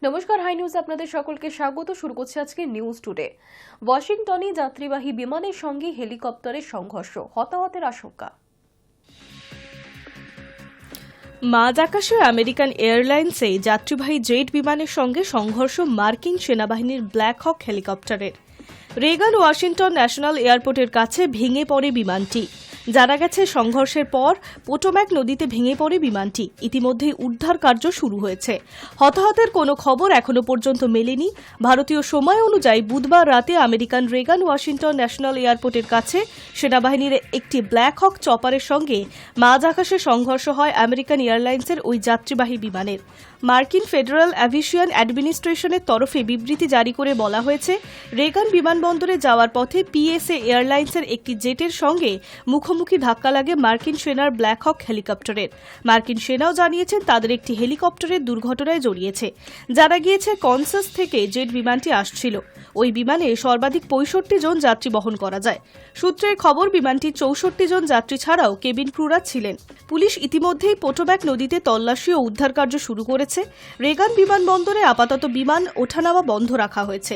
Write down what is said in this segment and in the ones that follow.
নমস্কার, high news আপনাদের সকলকে স্বাগত। শুরু করছে আজকে নিউজ টুডে। ওয়াশিংটনে যাত্রীবাহী বিমানের সঙ্গে হেলিকপ্টারের সংঘর্ষ, হতাহতের আশঙ্কা। মাঝ আকাশে আমেরিকান এয়ারলাইন্সে যাত্রীবাহী জেট বিমানের সঙ্গে সংঘর্ষ মার্কিন সেনাবাহিনীর ব্ল্যাক হক হেলিকপ্টারের। রেগান ওয়াশিংটন ন্যাশনাল এয়ারপোর্টের কাছে ভেঙে পড়ে বিমানটি। জানা গেছে, সংঘর্ষের পর পোটোম্যাক নদীতে ভেঙে পড়ে বিমানটি। ইতিমধ্যেই উদ্ধার কার্য শুরু হয়েছে। হতাহতের কোনো খবর এখনো পর্যন্ত মেলেনি। ভারতীয় সময় অনুযায়ী বুধবার রাতে আমেরিকান রেগান ওয়াশিংটন ন্যাশনাল এয়ারপোর্টের কাছে সেনাবাহিনীর একটি ব্ল্যাক হক চপারের সঙ্গে মাঝ আকাশে সংঘর্ষ হয় আমেরিকান এয়ারলাইন্সের ওই যাত্রীবাহী বিমানের। মার্কিন ফেডারেল অ্যাভিয়েশন অ্যাডমিনিস্ট্রেশনের তরফে বিবৃতি জারি করে বলা হয়েছে, রেগান বিমানবন্দরে যাওয়ার পথে পিএসএ এয়ারলাইন্সের একটি জেটের সঙ্গে মুখোমুখি ধাক্কা লাগে মার্কিন সেনার ব্ল্যাক হক হেলিকপ্টারের। মার্কিন সেনাও জানিয়েছেন তাদের একটি হেলিকপ্টারের দুর্ঘটনায় জড়িয়েছে। জানা গিয়েছে, কনসাস থেকে জেট বিমানটি আসছিল। ওই বিমানে সর্বাধিক 65 জন যাত্রী বহন করা যায়। সূত্রের খবর, বিমানটি 64 জন যাত্রী ছাড়াও কেবিন ক্রুরা ছিলেন। পুলিশ ইতিমধ্যেই পোটোম্যাক নদীতে তল্লাশি ও উদ্ধার কার্য শুরু করেছে। রেগান বিমানবন্দরে আপাতত বিমান ওঠানামা বন্ধ রাখা হয়েছে।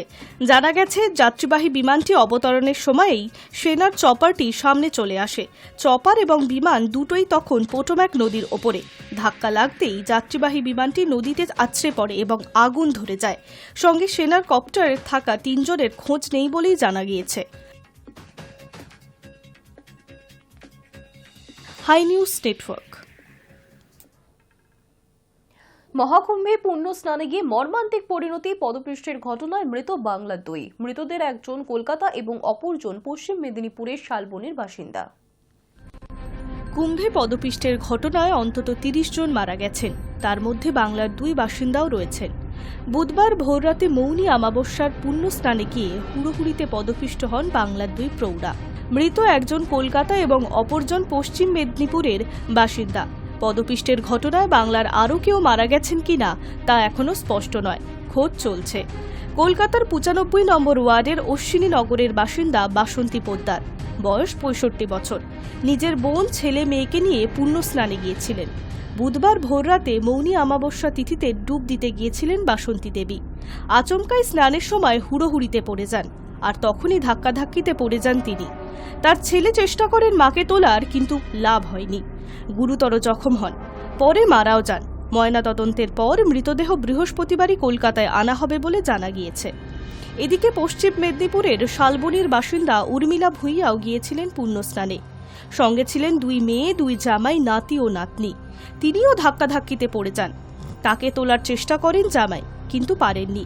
জানা গেছে, যাত্রীবাহী বিমানটি অবতরণের সময়েই সেনার চপারটি সামনে চলে আসে। চপার এবং বিমান দুটোই তখন পোটোম্যাক নদীর ওপরে। ধাক্কা লাগতেই যাত্রীবাহী বিমানটি নদীতে আছড়ে পড়ে এবং আগুন ধরে যায়। সঙ্গে সেনার কপ্টারে থাকা 3 জনের খোঁজ নেই বলেই জানা গিয়েছে। High news network. মহাকুম্ভে পুণ্য স্নানে গিয়ে মর্মান্তিক পরিণতি, পদপৃষ্ঠের ঘটনায় মৃত বাংলার 2। মৃতদের একজন কলকাতা এবং অপরজন পশ্চিম মেদিনীপুরের শালবনির বাসিন্দা। কুম্ভে পদপিষ্টের ঘটনায় অন্তত 30 জন মারা গেছেন। তার মধ্যে বাংলার 2 বাসিন্দাও রয়েছেন। বুধবার ভোররাতে মৌনী অমাবস্যার পুণ্য স্নানে গিয়ে হুড়োহুড়িতে পদপিষ্ট হন বাংলার 2 প্রৌঢ়া। মৃত একজন কলকাতা এবং অপরজন পশ্চিম মেদিনীপুরের বাসিন্দা। পদপিষ্টের ঘটনায় বাংলার আরও কেউ মারা গেছেন কিনা তা এখনও স্পষ্ট নয়। খোঁজ চলছে। কলকাতার 95 নম্বর ওয়ার্ডের অশ্বিনী নগরের বাসিন্দা বাসন্তী পোদ্দার, বয়স 65 বছর। নিজের বোন, ছেলে মেয়েকে নিয়ে পুণ্য স্নানে গিয়েছিলেন। বুধবার ভোররাতে মৌনী অমাবস্যা তিথিতে ডুব দিতে গিয়েছিলেন বাসন্তী দেবী। আচমকাই স্নানের সময় হুড়োহুড়িতে পড়ে যান, আর তখনই ধাক্কাধাক্কিতে পড়ে যান তিনি। তার ছেলে চেষ্টা করেন মাকে তোলার, কিন্তু লাভ হয়নি। গুরুতর জখম হন, পরে মারাও যান। ময়নাতদন্তের পর মৃতদেহ বৃহস্পতিবারই কলকাতায় আনা হবে বলে জানা গিয়েছে। এদিকে পশ্চিম মেদিনীপুরের শালবনির বাসিন্দা উর্মিলা ভূঁইয়াও গিয়েছিলেন পুণ্যস্নানে। সঙ্গে ছিলেন 2 মেয়ে, 2 জামাই, নাতি ও নাতনি। তিনিও ধাক্কাধাক্কিতে পড়ে যান। তাকে তোলার চেষ্টা করেন জামাই, কিন্তু পারেননি।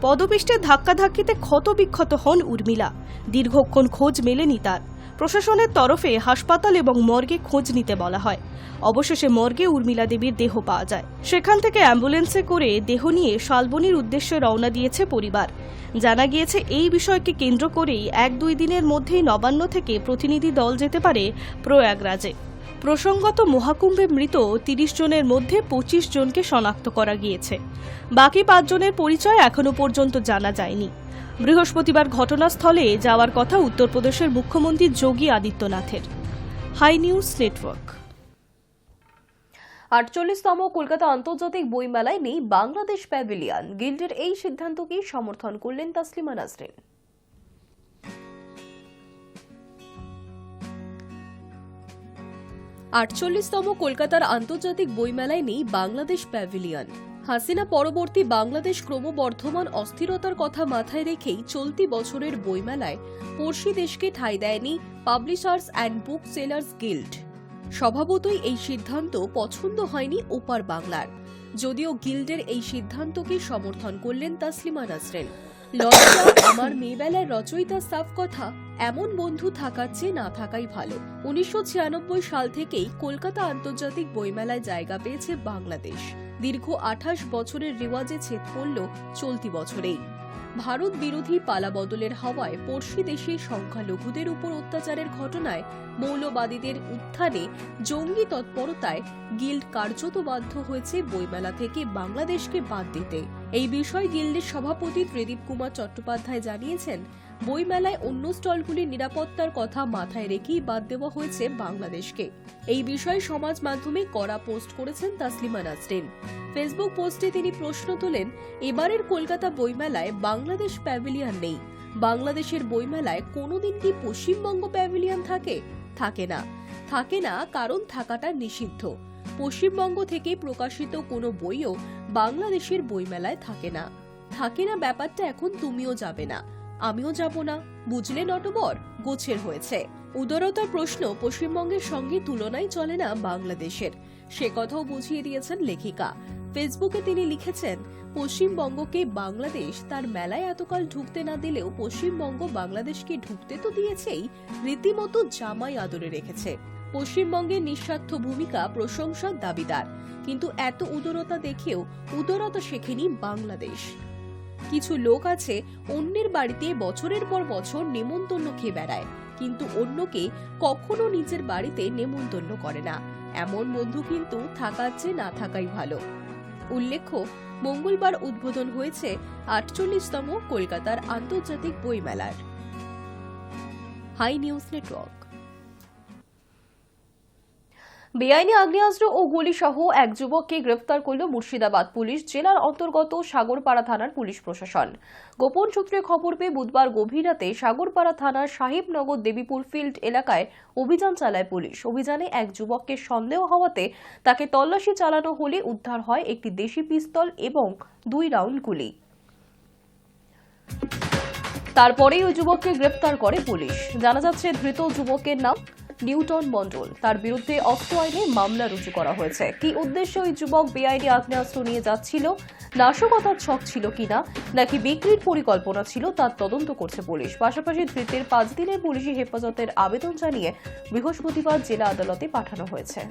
পদপিষ্টের ধাক্কাধাক্কিতে ক্ষতবিক্ষত হন উর্মিলা। দীর্ঘক্ষণ খোঁজ মেলেনি তার। প্রশাসনের তরফে হাসপাতাল এবং মর্গে খোঁজ নিতে বলা হয়। অবশেষে মর্গে উর্মিলা দেবীর দেহ পাওয়া যায়। সেখান থেকে অ্যাম্বুলেন্সে করে দেহ নিয়ে শালবনির উদ্দেশ্যে রওনা দিয়েছে পরিবার। জানা গিয়েছে, এই বিষয়কে কেন্দ্র করেই 1-2 দিনের মধ্যেই নবান্ন থেকে প্রতিনিধি দল যেতে পারে প্রয়াগরাজে। প্রসঙ্গত, মহাকুম্ভে মৃত 30 জনের মধ্যে 25 জনকে শনাক্ত করা গিয়েছে। বাকি 5 জনের পরিচয় এখনো পর্যন্ত জানা যায়নি। বৃহস্পতিবার ঘটনাস্থলে যাওয়ার কথা উত্তরপ্রদেশের মুখ্যমন্ত্রী যোগী আদিত্যনাথের। High news Network. 48তম কলকাতা আন্তর্জাতিক বইমেলায় নেই বাংলাদেশ প্যাভিলিয়ন। গিল্ডের এই সিদ্ধান্তকে সমর্থন করলেন তাসলিমা নাসরিন। 48তম কলকাতার আন্তর্জাতিক বইমেলায় নেই বাংলাদেশ প্যাভিলিয়ন। হাসিনা পরবর্তী বাংলাদেশ ক্রমবর্ধমান অস্থিরতার কথা মাথায় রেখেই চলতি বছরের বইমেলায় পড়শি দেশকে ঠাঁই দেয়নি publishers and booksellers guild. স্বভাবতই এই সিদ্ধান্ত পছন্দ হয়নি ওপার বাংলার। যদিও গিল্ডের এই সিদ্ধান্তকে সমর্থন করলেন তাসলিমা নাসরিন। লজ্জা আমার মেয়েবেলার রচয়িতা সাফ কথা, এমন বন্ধু থাকার চেয়ে না থাকাই ভালো। 1996 সাল থেকেই কলকাতা আন্তর্জাতিক বইমেলায় জায়গা পেয়েছে বাংলাদেশ। দীর্ঘ 28 বছরের রেওয়াজে ছেদ পড়ল চলতি বছরেই। ভারত বিরোধী পালাবদলের হাওয়ায় পড়শি দেশে সংখ্যালঘুদের উপর অত্যাচারের ঘটনায়, মৌলবাদীদের উত্থানে, জঙ্গি তৎপরতায় গিল্ড কার্যত বাধ্য হয়েছে বইমেলা থেকে বাংলাদেশকে বাদ দিতে। এই বিষয়ে গিল্ডের সভাপতি ত্রিদীপ কুমার চট্টোপাধ্যায় জানিয়েছেন, বইমেলায় অন্য স্টলগুলির নিরাপত্তার কথা মাথায় রেখেই বাদ দেওয়া হয়েছে বাংলাদেশকে। এই বিষয়ে সমাজ মাধ্যমে কড়া পোস্ট করেছেন তাসলিমা নাসরিন। ফেসবুক পোস্টে তিনি প্রশ্ন তোলেন, এবারের কলকাতা বইমেলায় বাংলাদেশ প্যাভিলিয়ন নেই। বাংলাদেশের বইমেলায় কোনোদিন কি পশ্চিমবঙ্গ প্যাভিলিয়ন থাকে? থাকে না, কারণ থাকাটা নিষিদ্ধ। পশ্চিমবঙ্গ থেকে প্রকাশিত কোনো বইও বাংলাদেশের বইমেলায় থাকে না ব্যাপারটা এখন তুমিও যাবে না, আমিও যাব না, বুঝলে নটবর, গোছের হয়েছে। উদারতার প্রশ্ন পশ্চিমবঙ্গের সঙ্গে তুলনায় চলে না বাংলাদেশের, সে কথাও বুঝিয়ে দিয়েছেন লেখিকা। ফেসবুকে তিনি লিখেছেন, পশ্চিমবঙ্গকে বাংলাদেশ তার মেলায় এতকাল ঢুকতে না দিলেও পশ্চিমবঙ্গ বাংলাদেশকে ঢুকতে তো দিয়েছেই, রীতিমতো জামাই আদরে রেখেছে। পশ্চিমবঙ্গের নিঃস্বার্থ ভূমিকা প্রশংসার দাবিদার, কিন্তু এত উদারতা দেখেও উদারতা শেখেনি বাংলাদেশ। কিছু লোক আছে অন্যের বাড়িতে বছরের পর বছর নেমন্তন্ন খেয়ে বেড়ায়, কিন্তু অন্যকে কখনো নিজের বাড়িতে নেমন্তন্ন করে না। এমন বন্ধু কিন্তু থাকার চেয়ে না থাকাই ভালো। উল্লেখ্য, মঙ্গলবার উদ্বোধন হয়েছে ৪৮তম কলকাতার আন্তর্জাতিক বইমেলার। Hi news network. বেআইনি আগ্নেয়াস্ত্র ও গুলি সহ এক যুবককে গ্রেফতার করল মুর্শিদাবাদ পুলিশ। জেলার অন্তর্গত সাগরপাড়া থানার পুলিশ প্রশাসন গোপন সূত্রে খবর পেয়ে বুধবার গভীর রাতে সাগরপাড়া থানার সাহেবনগর দেবীপুর ফিল্ড এলাকায় অভিযান চালায় পুলিশ। অভিযানে এক যুবককে সন্দেহ হওয়াতে তাকে তল্লাশি চালানো হলে উদ্ধার হয় একটি দেশি পিস্তল এবং 2 রাউন্ড গুলি। তারপরেই ওই যুবককে গ্রেফতার করে পুলিশ। জানা যাচ্ছে, ধৃত যুবকের নাম নিউটন মণ্ডল। তার বিরুদ্ধে অস্ত্র আইনে মামলা রুজু করা হয়েছে। কি উদ্দেশ্যে ওই যুবক বেআইনি আগ্নেয়াস্ত্র নিয়ে যাচ্ছিল, নাশকতার ছক ছিল কিনা নাকি বিক্রির পরিকল্পনা ছিল, তার তদন্ত করছে পুলিশ। পাশাপাশি ধৃতের 5 দিনের পুলিশি হেফাজতের আবেদন জানিয়ে বৃহস্পতিবার জেলা আদালতে পাঠানো হয়েছে।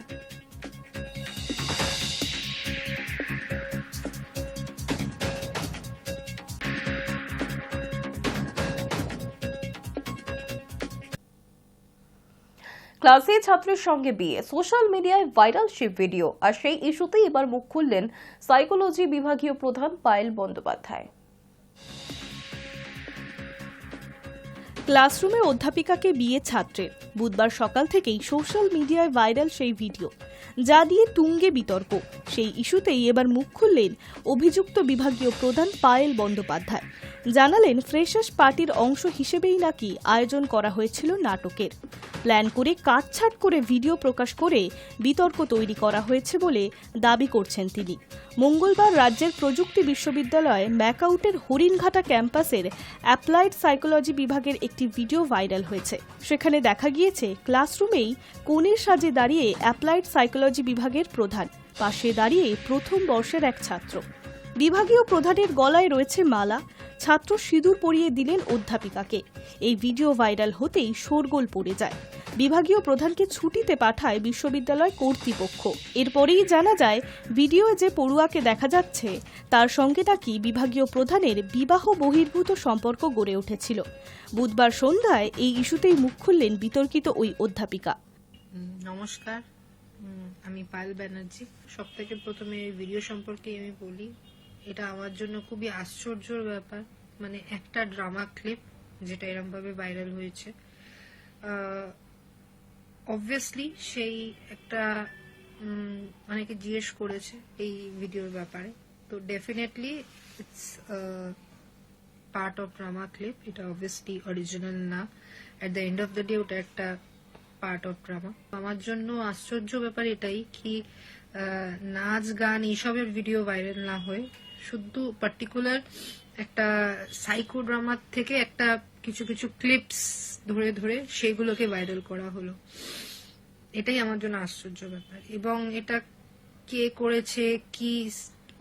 ক্লাসে ছাত্রের সঙ্গে বিয়ে, সোশ্যাল মিডিয়ায় ভাইরাল সেই ভিডিও। আর সেই ইস্যুতেই এবার মুখ খুললেন সাইকোলজি বিভাগীয় প্রধান পায়েল বন্দ্যোপাধ্যায়। ক্লাসরুমে অধ্যাপিকাকে বিয়ে ছাত্রের। বুধবার সকাল থেকেই সোশ্যাল মিডিয়ায় ভাইরাল সেই ভিডিও, যা দিয়ে তুঙ্গে বিতর্ক। সেই ইস্যুতেই এবার মুখ খুললেন অভিযুক্ত বিভাগীয় প্রধান পায়েল বন্দ্যোপাধ্যায়। জানালেন, ফ্রেশার্স পার্টির অংশ হিসেবেই নাকি আয়োজন করা হয়েছিল নাটকের। প্ল্যান করে কাটছাট করে ভিডিও প্রকাশ করে বিতর্ক তৈরি করা হয়েছে বলে দাবি করছেন তিনি। মঙ্গলবার রাজ্যের প্রযুক্তি বিশ্ববিদ্যালয় ম্যাকআউটের হরিণঘাটা ক্যাম্পাসের অ্যাপ্লাইড সাইকোলজি বিভাগের একটি ভিডিও ভাইরাল হয়েছে। সেখানে দেখা গিয়েছে, ক্লাসরুমেই কনের সাজে দাঁড়িয়ে অ্যাপ্লাইড সাইকোলজি বিভাগের প্রধান, পাশে দাঁড়িয়ে প্রথম বর্ষের এক ছাত্র। বিভাগীয় প্রধানের গলায় রয়েছে মালা। ছাত্র সিঁদুর পরিয়ে দিলেন অধ্যাপিকাকে। এই ভিডিও ভাইরাল হতেই শোরগোল পড়ে যায়। বিভাগীয় প্রধানকে ছুটিতে পাঠায় বিশ্ববিদ্যালয় কর্তৃপক্ষ। এরপরেই জানা যায়, ভিডিওয়ে যে পড়ুয়াকে দেখা যাচ্ছে তার সঙ্গে নাকি বিভাগীয় প্রধানের বিবাহ বহির্ভূত সম্পর্ক গড়ে উঠেছিল। বুধবার সন্ধ্যায় এই ইস্যুতেই মুখ খুললেন বিতর্কিত ওই অধ্যাপিকা। নমস্কার, আমি পায়েল ব্যানার্জি। সব থেকে প্রথমে এই ভিডিও সম্পর্কে আমি বলি, এটা আমার জন্য খুবই আশ্চর্যের ব্যাপার। মানে একটা ড্রামা ক্লিপ যেটা এরকম ভাবে ভাইরাল হয়েছে, অবভিয়াসলি সেই একটা অনেকে জিজ্ঞেস করেছে এই ভিডিওর ব্যাপারে, তো definitely it's part of drama clip. এটা অবভিয়াসলি অরিজিনাল না। At the end of the day ওটা একটা পার্ট অফ ড্রামা। আমার জন্য আশ্চর্য ব্যাপার এটাই কি নাচ গান এইসবের ভিডিও ভাইরাল না হয়ে শুধু পার্টিকুলার একটা সাইকো ড্রামার থেকে একটা কিছু কিছু ক্লিপস ধরে ধরে সেগুলোকে ভাইরাল করা হলো। এটাই আমার জন্য আশ্চর্য ব্যাপার। এবং এটা কে করেছে, কি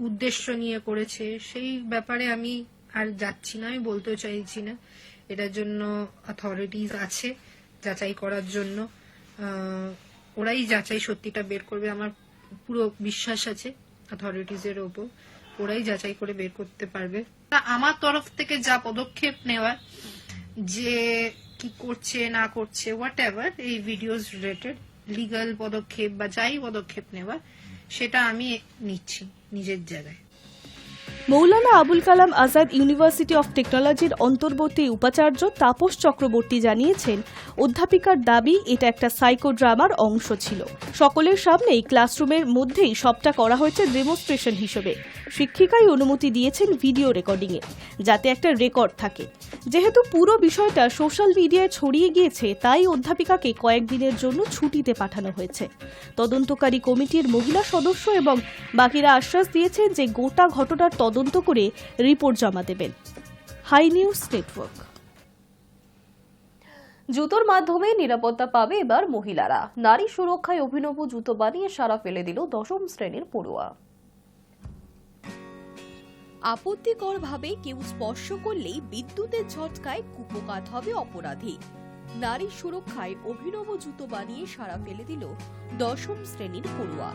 উদ্দেশ্য নিয়ে করেছে, সেই ব্যাপারে আমি আর যাচ্ছি না, আমি বলতে চাইছি না। এটার জন্য অথরিটিজ আছে যাচাই করার জন্য। ওরাই যাচাই সত্যিটা বের করবে। আমার পুরো বিশ্বাস আছে অথরিটিজের ওপর, ওরাই যাচাই করে বের করতে পারবে। আমার তরফ থেকে যা পদক্ষেপ নেওয়ার, যে কি করছে না করছে হোয়াট এভার, এই ভিডিওস রিলেটেড লিগ্যাল পদক্ষেপ বা যাই পদক্ষেপ নেওয়ার, সেটা আমি নিচ্ছি নিজের জায়গায়। মৌলানা আবুল কালাম আজাদ ইউনিভার্সিটি অফ টেকনোলজির অন্তর্বর্তী উপাচার্য তাপস চক্রবর্তী জানিয়েছেন, অধ্যাপিকার দাবি এটা একটা সাইকো ড্রামার অংশ ছিল। সকলের সামনেই ক্লাসরুমের মধ্যেই সবটা করা হয়েছে ডেমনস্ট্রেশন হিসেবে। শিক্ষিকাই অনুমতি দিয়েছেন ভিডিও রেকর্ডিংয়ে, যাতে একটা রেকর্ড থাকে। যেহেতু পুরো বিষয়টা সোশ্যাল মিডিয়ায় ছড়িয়ে গিয়েছে, তাই অধ্যাপিকাকে কয়েকদিনের জন্য ছুটিতে পাঠানো হয়েছে। তদন্তকারী কমিটির মহিলা সদস্য এবং বাকিরা আশ্বাস দিয়েছেন যে গোটা ঘটনার তদন্ত করে রিপোর্ট জমা দেবেন। Hi news network. জুতোর মাধ্যমে নিরাপত্তা পাবে এবার মহিলারা। নারী সুরক্ষায় অভিনব জুতো বানিয়ে সারা ফেলে দিল 10ম শ্রেণীর পড়ুয়া। আপত্তিকরভাবে কেউ স্পর্শ করলেই বিদ্যুতের ঝটকায় কুপকাত হবে অপরাধী। নারী সুরক্ষায় অভিনব জুতো বানিয়ে সারা ফেলে দিল 10ম শ্রেণীর পড়ুয়া।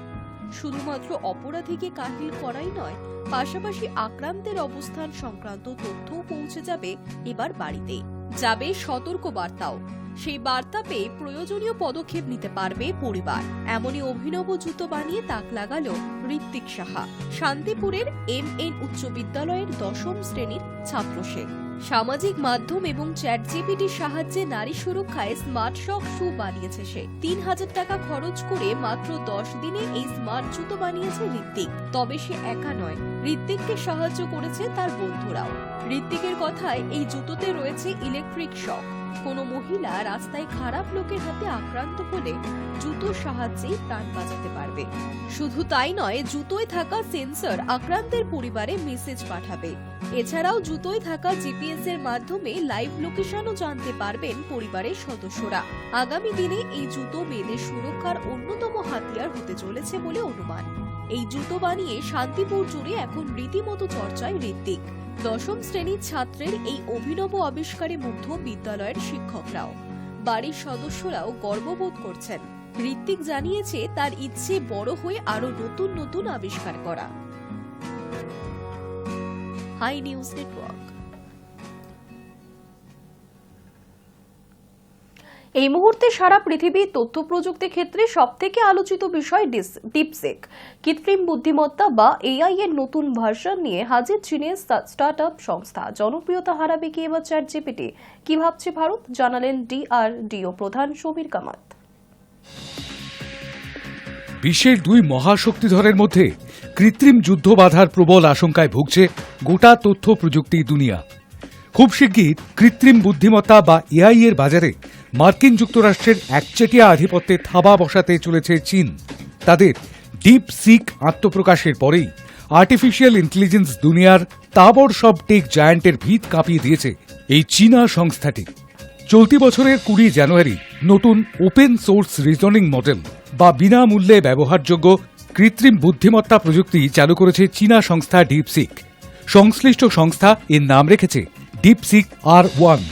শুধুমাত্র অপরাধীকে কাহিল করাই নয়, পাশাপাশি আক্রান্তের অবস্থান সংক্রান্ত তথ্যও পৌঁছে যাবে এবার বাড়িতে। যাবে সতর্ক বার্তাও। সেই বার্তা পেয়ে প্রয়োজনীয় পদক্ষেপ নিতে পারবে পরিবার। এমনই অভিনব জুতো বানিয়ে তাক লাগালো ঋত্বিক সাহা। শান্তিপুরের MN উচ্চ বিদ্যালয়ের 10ম শ্রেণীর ছাত্র সে। সামাজিক মাধ্যম এবং চ্যাট জিপিটির সাহায্যে নারী সুরক্ষায় স্মার্ট শক শু বানিয়েছে সে। 3000 টাকা খরচ করে মাত্র 10 দিনে এই স্মার্ট জুতো বানিয়েছে ঋত্বিক। তবে সে একা নয়, ঋত্বিককে সাহায্য করেছে তার বন্ধুরাও। ঋত্বিকের কথায় এই জুতোতে রয়েছে ইলেকট্রিক শক। কোনো মহিলা রাস্তায় খারাপ লোকের হাতে আক্রান্ত হলে জুতোর সাহায্যেই প্রাণ বাঁচাতে পারবে। শুধু তাই নয়, জুতোয় থাকা সেন্সর আক্রান্তের পরিবারে মেসেজ পাঠাবে। এছাড়াও জুতোয় থাকা জিপিএস এর মাধ্যমে লাইভ লোকেশনও জানতে পারবেন পরিবারের সদস্যরা। আগামী দিনে এই জুতো মেয়েদের সুরক্ষার অন্যতম হাতিয়ার হতে চলেছে বলে অনুমান। এই জুতো বানিয়ে শান্তিপুর জুড়ে এখন রীতিমতো চর্চায় ঋত্বিক। 10ম শ্রেণীর ছাত্রের এই অভিনব আবিষ্কারে মুগ্ধ বিদ্যালয়ের শিক্ষকরাও। বাড়ির সদস্যরাও গর্ববোধ করছেন। ঋত্বিক জানিয়েছে তার ইচ্ছে বড় হয়ে আরো নতুন নতুন আবিষ্কার করা। Hi news network. এই মুহূর্তে সারা পৃথিবীর তথ্য প্রযুক্তি ক্ষেত্রে সবথেকে আলোচিত বিষয় ডিপসিক। কৃত্রিম বুদ্ধিমত্তা বা AI এর নতুন ভার্সন নিয়ে হাজির চীনের স্টার্টআপ সংস্থা। জনপ্রিয়তা হারাবে কি এবার চ্যাট জিপিটি? কি ভাবছে ভারত, জানালেন DRDO প্রধান সমীর কামাত। বিশ্বের দুই মহাশক্তিধরের মধ্যে কৃত্রিম যুদ্ধ বাধার প্রবল আশঙ্কায় ভুগছে গোটা তথ্য প্রযুক্তি দুনিয়া। খুব শিগগির কৃত্রিম বুদ্ধিমত্তা বা AI এর বাজারে মার্কিন যুক্তরাষ্ট্রের একচেটিয়া আধিপত্যে থাবা বসাতে চলেছে চীন। তাদের ডিপসিক আত্মপ্রকাশের পরেই আর্টিফিশিয়াল ইন্টেলিজেন্স দুনিয়ার তাবড় সব টেক জায়ান্টের ভিত কাঁপিয়ে দিয়েছে এই চীনা সংস্থাটি। চলতি বছরের 20 জানুয়ারি নতুন ওপেন সোর্স রিজনিং মডেল বা বিনামূল্যে ব্যবহারযোগ্য কৃত্রিম বুদ্ধিমত্তা প্রযুক্তি চালু করেছে চীনা সংস্থা ডিপসিক। সংশ্লিষ্ট সংস্থা এর নাম রেখেছে ডিপসিক R1।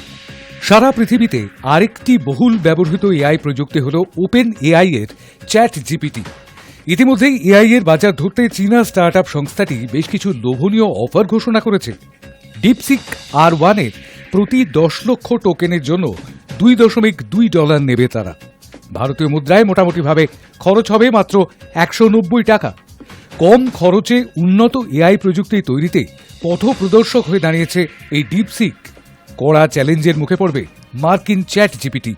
সারা পৃথিবীতে আরেকটি বহুল ব্যবহৃত AI প্রযুক্তি হল ওপেন AI এর চ্যাট জিপিটি। ইতিমধ্যেই AI এর বাজার ধরতে চীনা স্টার্টআপ সংস্থাটি বেশ কিছু লোভনীয় অফার ঘোষণা করেছে। ডিপসিক R1 এর প্রতি 10 লক্ষ টোকেনের জন্য $2.2 নেবে তারা। ভারতীয় মুদ্রায় মোটামুটিভাবে খরচ হবে মাত্র 190 টাকা। কম খরচে উন্নত AI প্রযুক্তি তৈরিতে পথপ্রদর্শক হয়ে দাঁড়িয়েছে এই ডিপসিক। কড়া চ্যালেঞ্জের মুখে পড়বে মার্কিন চ্যাট জিপিটি।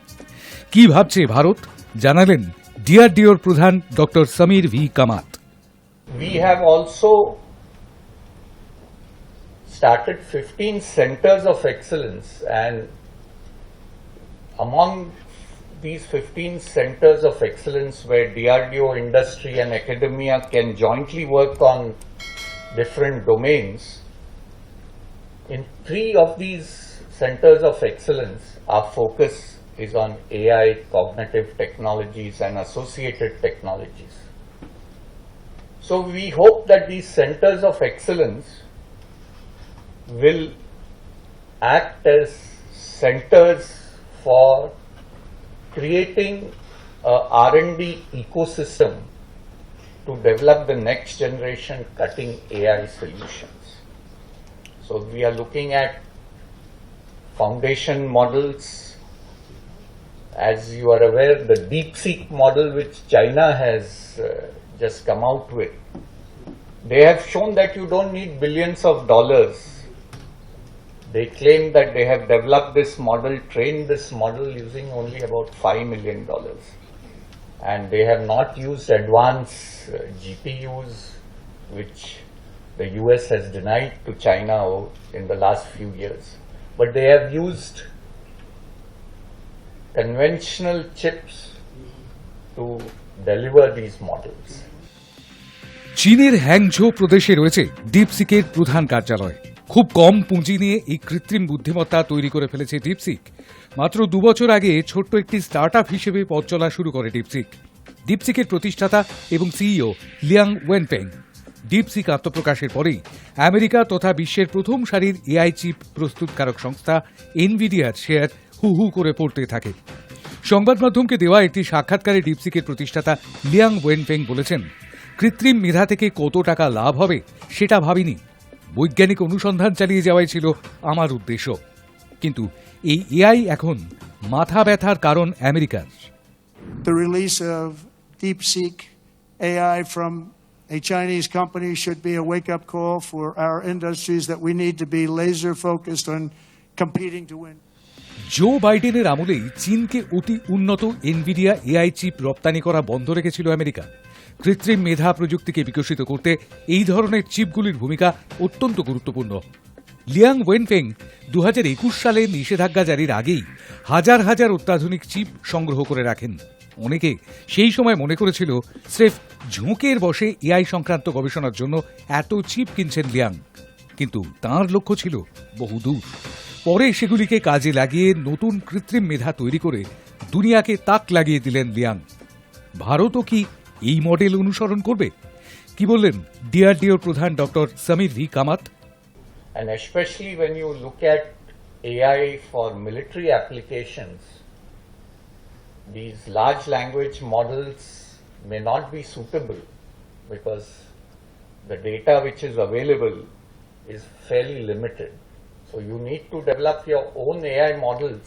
কি ভাবছে ভারত, জানালেন DRDOর প্রধান doctor Samir V Kamat. We have also started 15 centers of excellence, and among these 15 centers of excellence where DRDO, industry and academia can jointly work on different domains, in 3 of these centers of excellence, our focus is on AI, cognitive technologies and associated technologies. So we hope that these centers of excellence will act as centers for creating a R&D ecosystem to develop the next generation cutting AI solutions. So we are looking at foundation models. As you are aware, the DeepSeek model which China has just come out with, they have shown that you don't need billions of dollars. They claim that they have developed this model, trained this model using only about $5 million. And they have not used advanced GPUs, which the US has denied to China in the last few years. But they have used conventional chips to deliver these models. চীনের হ্যাংঝো প্রদেশে রয়েছে ডিপসিকের প্রধান কার্যালয়। খুব কম পুঁজি নিয়ে এই কৃত্রিম বুদ্ধিমত্তা তৈরি করে ফেলেছে ডিপসিক। মাত্র 2 বছর আগে ছোট্ট একটি স্টার্টআপ হিসেবে পথ চলা শুরু করে ডিপসিক। ডিপসিকের প্রতিষ্ঠাতা এবং সিইও লিয়াং ওয়েনফেং। ডিপসিক আত্মপ্রকাশের পরেই আমেরিকা তথা বিশ্বের প্রথম সারির এআই চিপ প্রস্তুতকারক সংস্থা এনভিডিয়ার শেয়ার হু হু করে পড়তে থাকে। সংবাদ মাধ্যমকে দেওয়া একটি সাক্ষাৎকারে ডিপসিকের প্রতিষ্ঠাতা লিয়াং ওয়েনফেং বলেছেন, কৃত্রিম মেধা থেকে কত টাকা লাভ হবে সেটা ভাবিনি, বৈজ্ঞানিক অনুসন্ধান চালিয়ে যাওয়াই ছিল আমার উদ্দেশ্য। কিন্তু এই এআই এখন মাথা ব্যথার কারণ আমেরিকার। The release of DeepSeek AI from a Chinese company should be a wake-up call for our industries that we need to be laser focused on competing to win. জো বাইডেনের আমলেই চীনকে অতি উন্নত এনভিডিয়া এআই চিপ রপ্তানি করা বন্ধ রেখেছিল America. কৃত্রিম মেধা প্রযুক্তিকে বিকশিত করতে এই ধরনের চিপগুলির ভূমিকা অত্যন্ত গুরুত্বপূর্ণ। লিয়াং ওয়েনফেং 2021 সালে নিষেধাজ্ঞা জারির আগেই হাজার হাজার অত্যাধুনিক চিপ সংগ্রহ করে রাখেন। অনেকে সেই সময় মনে করেছিল স্রেফ ঝোঁকের বসে এআই সংক্রান্ত গবেষণার জন্য এত চিপ কিনছেন লিয়াং, কিন্তু তাঁর লক্ষ্য ছিল বহুদূর। পরে সেগুলিকে কাজে লাগিয়ে নতুন কৃত্রিম মেধা তৈরি করে দুনিয়াকে তাক লাগিয়ে দিলেন লিয়াং। ভারতও কি এই মডেল অনুসরণ করবে? কি বললেন ডিআরডিওর প্রধান doctor Samir V Kamat? And especially when you look at AI for military applications, these large language models may not be suitable because the data which is available is fairly limited. So you need to develop your own AI models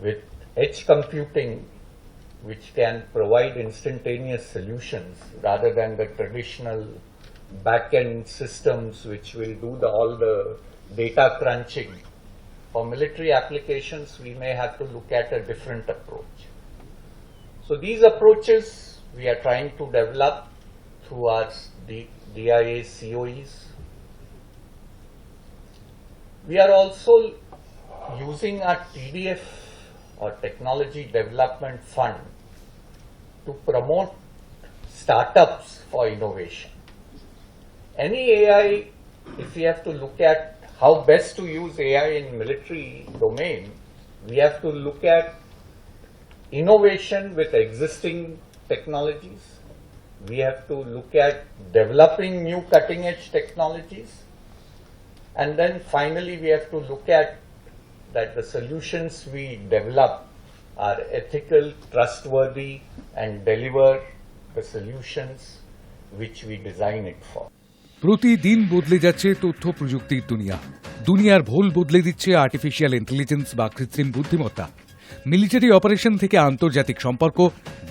with edge computing, which can provide instantaneous solutions rather than the traditional back-end systems which will do all the data crunching. For military applications, we may have to look at a different approach. So these approaches we are trying to develop through our DIA COEs. We are also using our TDF or Technology Development Fund to promote startups for innovation. Any AI, if we have to look at how best to use AI in military domain, we have to look at innovation with existing technologies. We have to look at developing new cutting edge technologies. And then finally we have to look at that the solutions we develop are ethical, trustworthy, and deliver the solutions which we design it for. প্রতিদিন বদলে যাচ্ছে তথ্য প্রযুক্তির দুনিয়া। দুনিয়ার ভোল বদলে দিচ্ছে আর্টিফিশিয়াল ইন্টেলিজেন্স বা কৃত্রিম বুদ্ধিমত্তা। মিলিটারি অপারেশন থেকে আন্তর্জাতিক সম্পর্ক,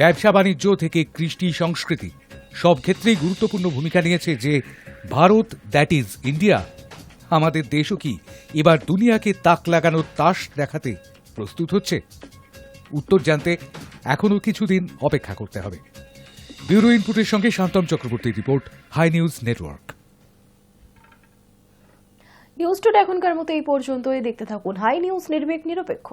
ব্যবসা বাণিজ্য থেকে কৃষ্টি সংস্কৃতি, সব ক্ষেত্রেই গুরুত্বপূর্ণ ভূমিকা নিয়েছে যে ভারত, দ্যাট ইজ ইন্ডিয়া। আমাদের দেশও কি এবার দুনিয়াকে তাক লাগানোর তাস দেখাতে প্রস্তুত হচ্ছে? উত্তর জানতে এখনো কিছুদিন অপেক্ষা করতে হবে। ব্যুরো ইনপুটের সঙ্গে শান্তম চক্রবর্তীর report, hi news network. News today এখনকার মতো এই পর্যন্তই। দেখতে থাকুন হাই নিউজ, নির্ভীক নিরপেক্ষ।